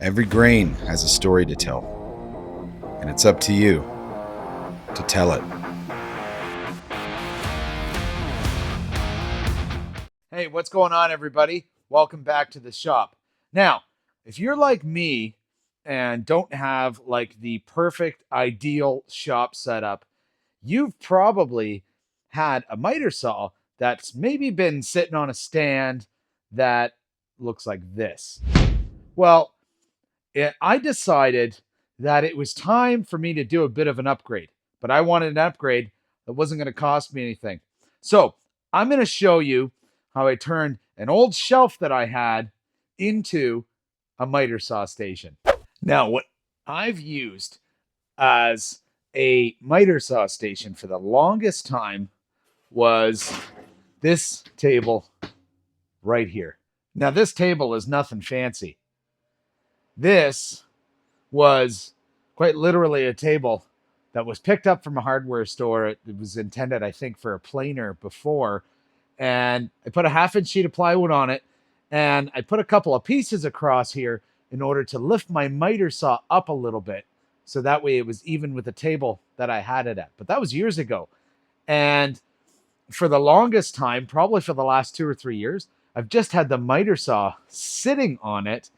Every grain has a story to tell, and it's up to you to tell it. Hey, what's going on, everybody? Welcome back to the shop. Now, if you're like me and don't have like the perfect ideal shop setup, you've probably had a miter saw that's maybe been sitting on a stand that looks like this. Well, I decided that it was time for me to do a bit of an upgrade, but I wanted an upgrade that wasn't going to cost me anything. So I'm going to show you how I turned an old shelf that I had into a miter saw station. Now, what I've used as a miter saw station for the longest time was this table right here. Now, this table is nothing fancy. This was quite literally a table that was picked up from a hardware store. It was intended, I think, for a planer before. And I put a 1/2 inch sheet of plywood on it. And I put a couple of pieces across here in order to lift my miter saw up a little bit. So that way it was even with the table that I had it at. But that was years ago. And for the longest time, probably for the last 2 or 3 years, I've just had the miter saw sitting on it.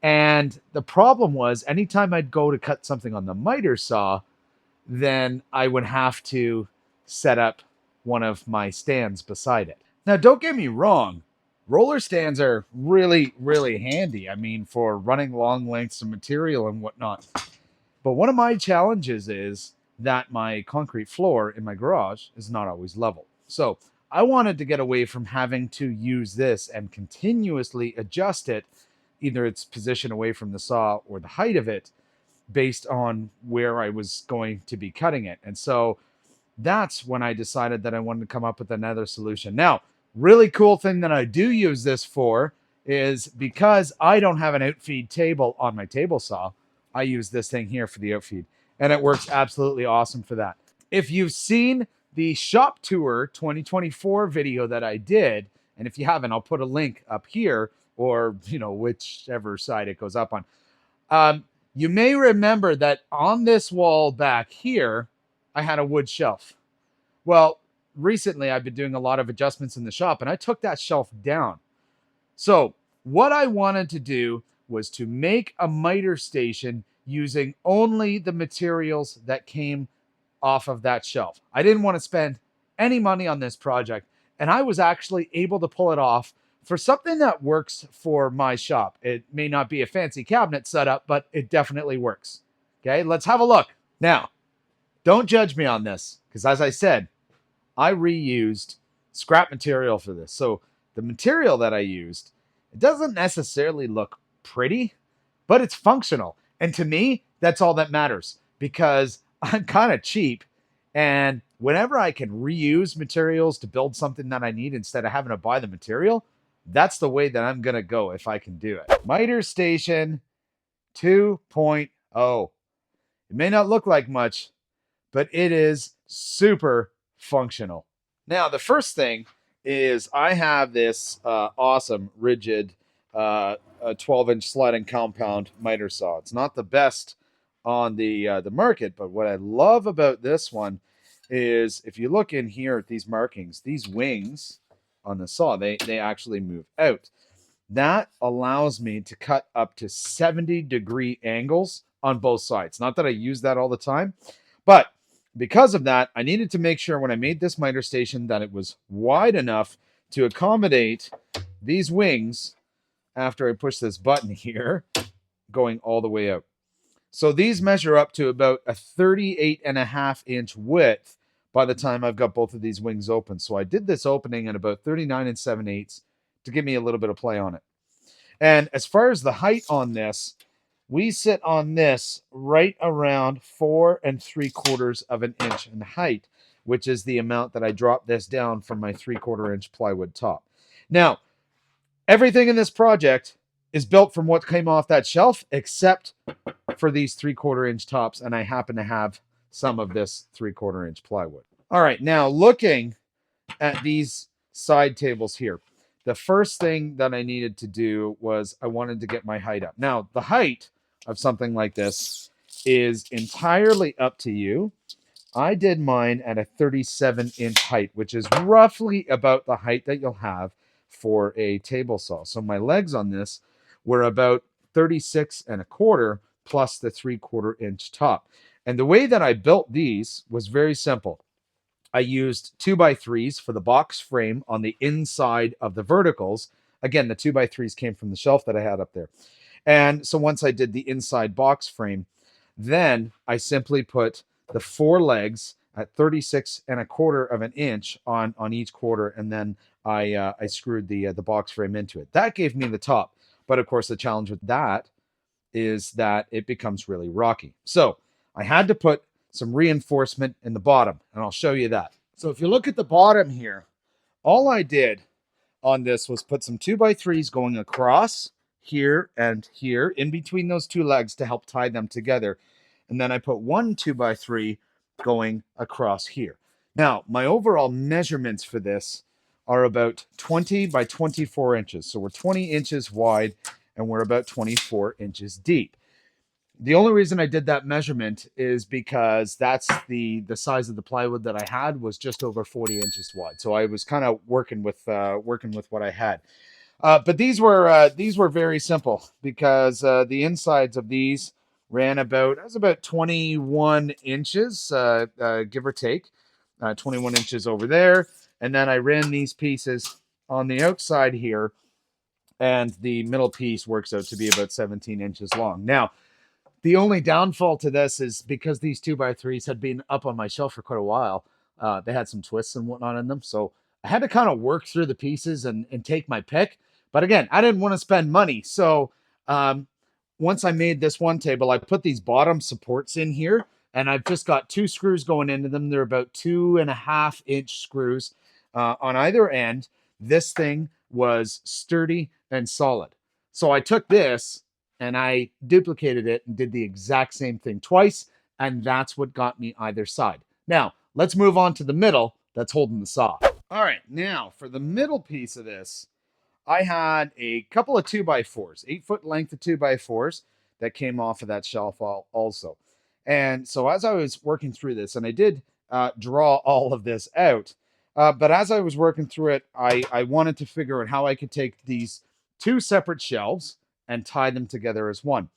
And the problem was anytime I'd go to cut something on the miter saw, then I would have to set up one of my stands beside it. Now, don't get me wrong, roller stands are really, really handy. I mean, for running long lengths of material and whatnot. But one of my challenges is that my concrete floor in my garage is not always level. So I wanted to get away from having to use this and continuously adjust it, either its position away from the saw or the height of it, based on where I was going to be cutting it. And so that's when I decided that I wanted to come up with another solution. Now, really cool thing that I do use this for is because I don't have an outfeed table on my table saw, I use this thing here for the outfeed, and it works absolutely awesome for that. If you've seen the shop tour 2024 video that I did, and if you haven't, I'll put a link up here, or whichever side it goes up on. You may remember that on this wall back here, I had a wood shelf. Well, recently I've been doing a lot of adjustments in the shop, and I took that shelf down. So what I wanted to do was to make a miter station using only the materials that came off of that shelf. I didn't want to spend any money on this project, and I was actually able to pull it off for something that works for my shop. It may not be a fancy cabinet setup, but it definitely works. Okay, let's have a look. Now, don't judge me on this, because as I said, I reused scrap material for this. So the material that I used, it doesn't necessarily look pretty, but it's functional. And to me, that's all that matters, because I'm kind of cheap. And whenever I can reuse materials to build something that I need instead of having to buy the material, that's the way that I'm going to go if I can do it. Miter Station 2.0. It may not look like much, but it is super functional. Now, the first thing is I have this awesome rigid 12-inch sliding compound miter saw. It's not the best on the market, but what I love about this one is if you look in here at these markings, these wings on the saw, they actually move out. That allows me to cut up to 70-degree angles on both sides. Not that I use that all the time, but because of that, I needed to make sure when I made this miter station that it was wide enough to accommodate these wings after I push this button here, going all the way out. So these measure up to about a 38.5-inch width by the time I've got both of these wings open. So I did this opening at about 39 7/8 to give me a little bit of play on it. And as far as the height on this, we sit on this right around 4 3/4 of an inch in height, which is the amount that I dropped this down from my 3/4 inch plywood top. Now, everything in this project is built from what came off that shelf, except for these 3/4 inch tops, and I happen to have some of this 3/4 inch plywood. All right, now looking at these side tables here, the first thing that I needed to do was I wanted to get my height up. Now, the height of something like this is entirely up to you. I did mine at a 37-inch height, which is roughly about the height that you'll have for a table saw. So my legs on this were about 36 1/4 plus the 3/4 inch top. And the way that I built these was very simple. I used 2x3s for the box frame on the inside of the verticals. Again, the 2x3s came from the shelf that I had up there. And so once I did the inside box frame, then I simply put the 4 legs at 36 1/4 on each quarter, and then I screwed the box frame into it. That gave me the top. But of course, the challenge with that is that it becomes really rocky. So I had to put some reinforcement in the bottom, and I'll show you that. So if you look at the bottom here, all I did on this was put some 2x3s going across here and here in between those 2 legs to help tie them together. And then I put one 2x3 going across here. Now, my overall measurements for this are about 20 by 24 inches. So we're 20 inches wide and we're about 24 inches deep. The only reason I did that measurement is because that's the size of the plywood that I had was just over 40 inches wide. So I was kind of working with what I had. But these were very simple because the insides of these ran about 21 inches, give or take, 21 inches over there. And then I ran these pieces on the outside here, and the middle piece works out to be about 17 inches long. Now, the only downfall to this is because these 2x3s had been up on my shelf for quite a while. They had some twists and whatnot in them. So I had to kind of work through the pieces and take my pick. But again, I didn't want to spend money. So once I made this one table, I put these bottom supports in here. And I've just got 2 screws going into them. They're about 2.5-inch screws on either end. This thing was sturdy and solid. So I took this and I duplicated it and did the exact same thing twice, and that's what got me either side. Now, let's move on to the middle that's holding the saw. All right, now for the middle piece of this, I had a couple of 2x4s, 8-foot length of 2x4s that came off of that shelf also. And so as I was working through this, and I did draw all of this out, but as I was working through it, I wanted to figure out how I could take these 2 separate shelves and tie them together as one.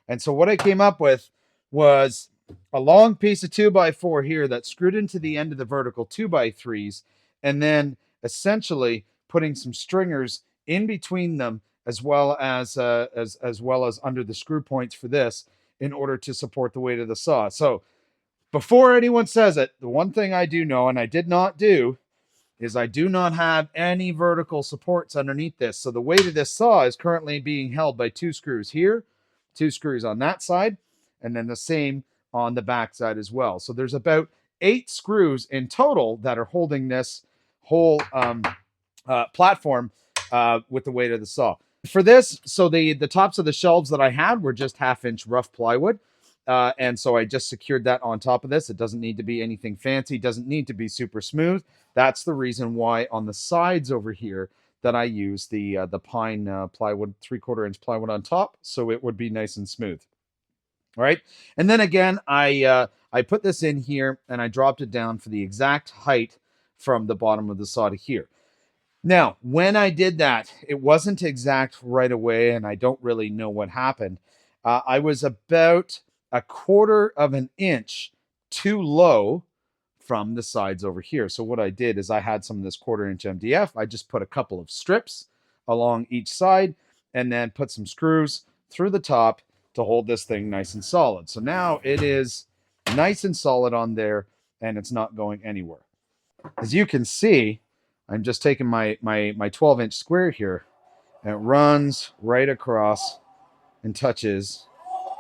And so what I came up with was a long piece of 2x4 here that screwed into the end of the vertical 2x3s, and then essentially putting some stringers in between them as well as under the screw points for this in order to support the weight of the saw. So before anyone says it, the one thing I do know, and I did not do, is I do not have any vertical supports underneath this. So the weight of this saw is currently being held by 2 screws here, 2 screws on that side, and then the same on the back side as well. So there's about 8 screws in total that are holding this whole platform with the weight of the saw. For this, so the tops of the shelves that I had were just 1/2-inch rough plywood. And so I just secured that on top of this. It doesn't need to be anything fancy. It doesn't need to be super smooth. That's the reason why on the sides over here that I use the pine plywood, 3/4 inch plywood on top, so it would be nice and smooth. All right. And then again, I put this in here and I dropped it down for the exact height from the bottom of the saw to here. Now, when I did that, it wasn't exact right away, and I don't really know what happened. I was about 1/4 of an inch too low from the sides over here. So what I did is I had some of this 1/4 inch MDF. I just put a couple of strips along each side and then put some screws through the top to hold this thing nice and solid. So now it is nice and solid on there and it's not going anywhere. As you can see, I'm just taking my 12-inch square here and it runs right across and touches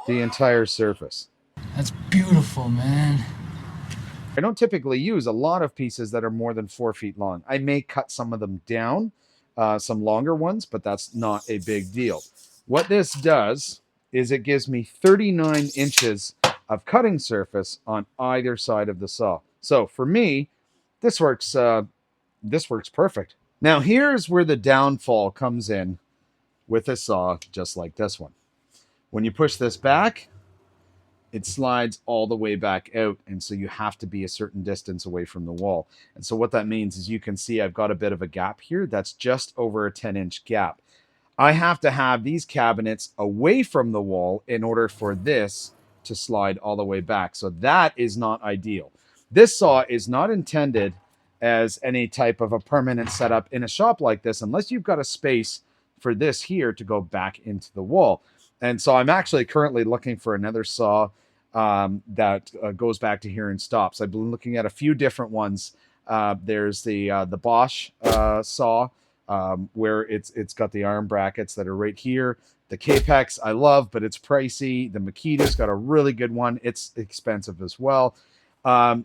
the entire surface. That's beautiful, man. I don't typically use a lot of pieces that are more than 4 feet long. I may cut some of them down, some longer ones, but that's not a big deal. What this does is it gives me 39 inches of cutting surface on either side of the saw. So for me, this works perfect. Now here's where the downfall comes in with a saw just like this one. When you push this back, it slides all the way back out, and so you have to be a certain distance away from the wall. And so what that means is you can see I've got a bit of a gap here. That's just over a 10-inch gap. I have to have these cabinets away from the wall in order for this to slide all the way back. So that is not ideal. This saw is not intended as any type of a permanent setup in a shop like this unless you've got a space for this here to go back into the wall. And so I'm actually currently looking for another saw that goes back to here and stops. I've been looking at a few different ones. There's the Bosch saw, where it's got the arm brackets that are right here. The Capex I love, but it's pricey. The Makita's got a really good one. It's expensive as well.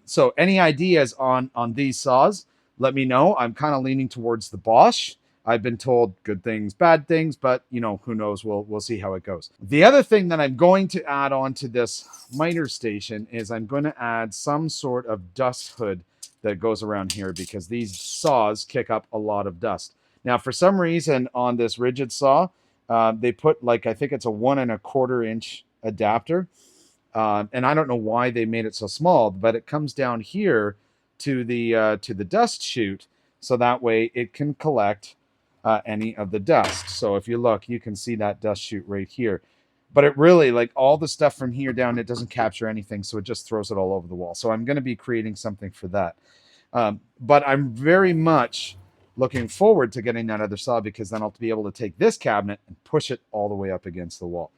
So any ideas on these saws, let me know. I'm kind of leaning towards the Bosch. I've been told good things, bad things, but you know, who knows? We'll see how it goes. The other thing that I'm going to add on to this miter station is I'm going to add some sort of dust hood that goes around here because these saws kick up a lot of dust. Now, for some reason on this rigid saw, they put like, I think it's a 1 1/4 inch adapter. And I don't know why they made it so small, but it comes down here to the dust chute. So that way it can collect any of the dust. So if you look, you can see that dust chute right here. But it really, like all the stuff from here down, it doesn't capture anything. So it just throws it all over the wall. So I'm going to be creating something for that. But I'm very much looking forward to getting that other saw because then I'll be able to take this cabinet and push it all the way up against the wall.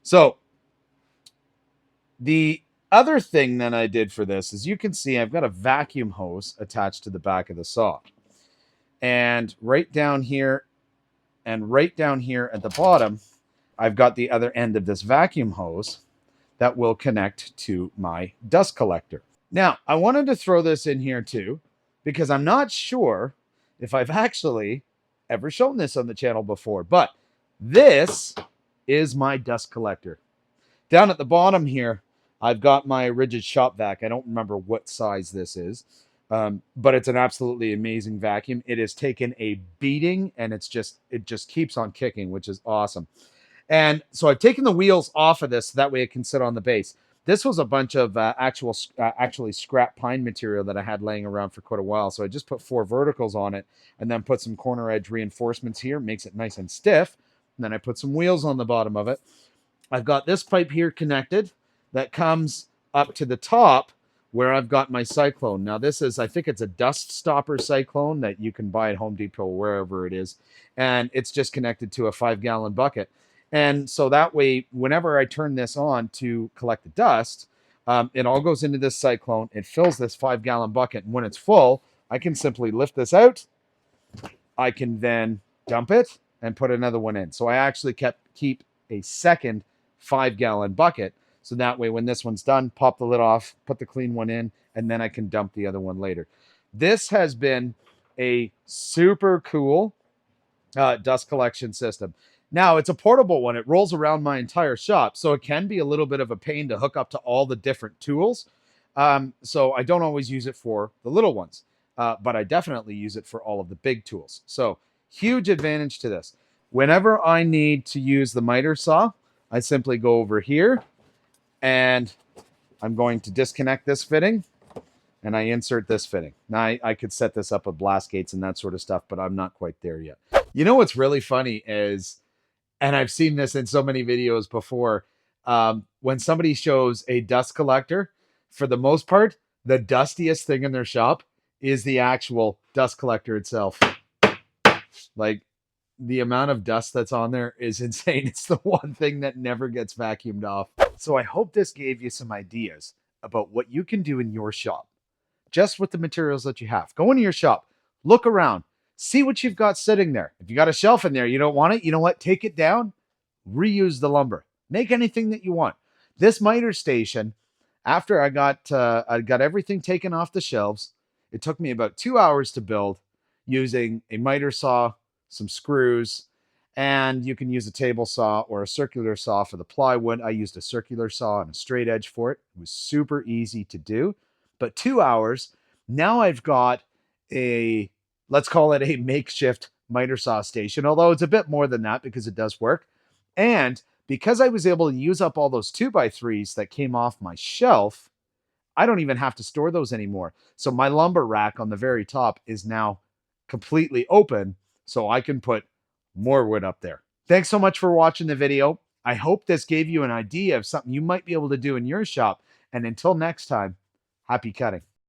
So the other thing that I did for this is you can see I've got a vacuum hose attached to the back of the saw. And right down here and right down here at the bottom, I've got the other end of this vacuum hose that will connect to my dust collector. Now, I wanted to throw this in here too, because I'm not sure if I've actually ever shown this on the channel before, but this is my dust collector. Down at the bottom here, I've got my rigid shop vac. I don't remember what size this is, but it's an absolutely amazing vacuum. It has taken a beating, and it just keeps on kicking, which is awesome. And so I've taken the wheels off of this so that way it can sit on the base. This was a bunch of actually scrap pine material that I had laying around for quite a while. So I just put 4 verticals on it and then put some corner edge reinforcements here, makes it nice and stiff. And then I put some wheels on the bottom of it. I've got this pipe here connected that comes up to the top where I've got my cyclone. Now this is, I think it's a dust stopper cyclone that you can buy at Home Depot or wherever it is. And it's just connected to a 5-gallon bucket. And so that way, whenever I turn this on to collect the dust, it all goes into this cyclone. It fills this 5-gallon bucket. And when it's full, I can simply lift this out. I can then dump it and put another one in. So I actually keep a second 5-gallon bucket. So that way, when this one's done, pop the lid off, put the clean one in, and then I can dump the other one later. This has been a super cool dust collection system. Now, it's a portable one. It rolls around my entire shop, so it can be a little bit of a pain to hook up to all the different tools. So I don't always use it for the little ones, but I definitely use it for all of the big tools. So huge advantage to this. Whenever I need to use the miter saw, I simply go over here and I'm going to disconnect this fitting and I insert this fitting. Now I could set this up with blast gates and that sort of stuff, but I'm not quite there yet. You know what's really funny is, and I've seen this in so many videos before, when somebody shows a dust collector, for the most part, the dustiest thing in their shop is the actual dust collector itself. Like, the amount of dust that's on there is insane. It's the one thing that never gets vacuumed off. So I hope this gave you some ideas about what you can do in your shop, just with the materials that you have. Go into your shop, look around, see what you've got sitting there. If you got a shelf in there, you don't want it, you know what? Take it down, reuse the lumber, make anything that you want. This miter station, after I got everything taken off the shelves, it took me about 2 hours to build using a miter saw, some screws, and you can use a table saw or a circular saw for the plywood. I used a circular saw and a straight edge for it. It was super easy to do, but 2 hours. Now I've got a let's call it a makeshift miter saw station, although it's a bit more than that because it does work. And because I was able to use up all those 2x3s that came off my shelf, I don't even have to store those anymore. So my lumber rack on the very top is now completely open, so I can put more wood up there. Thanks so much for watching the video. I hope this gave you an idea of something you might be able to do in your shop. And until next time, happy cutting.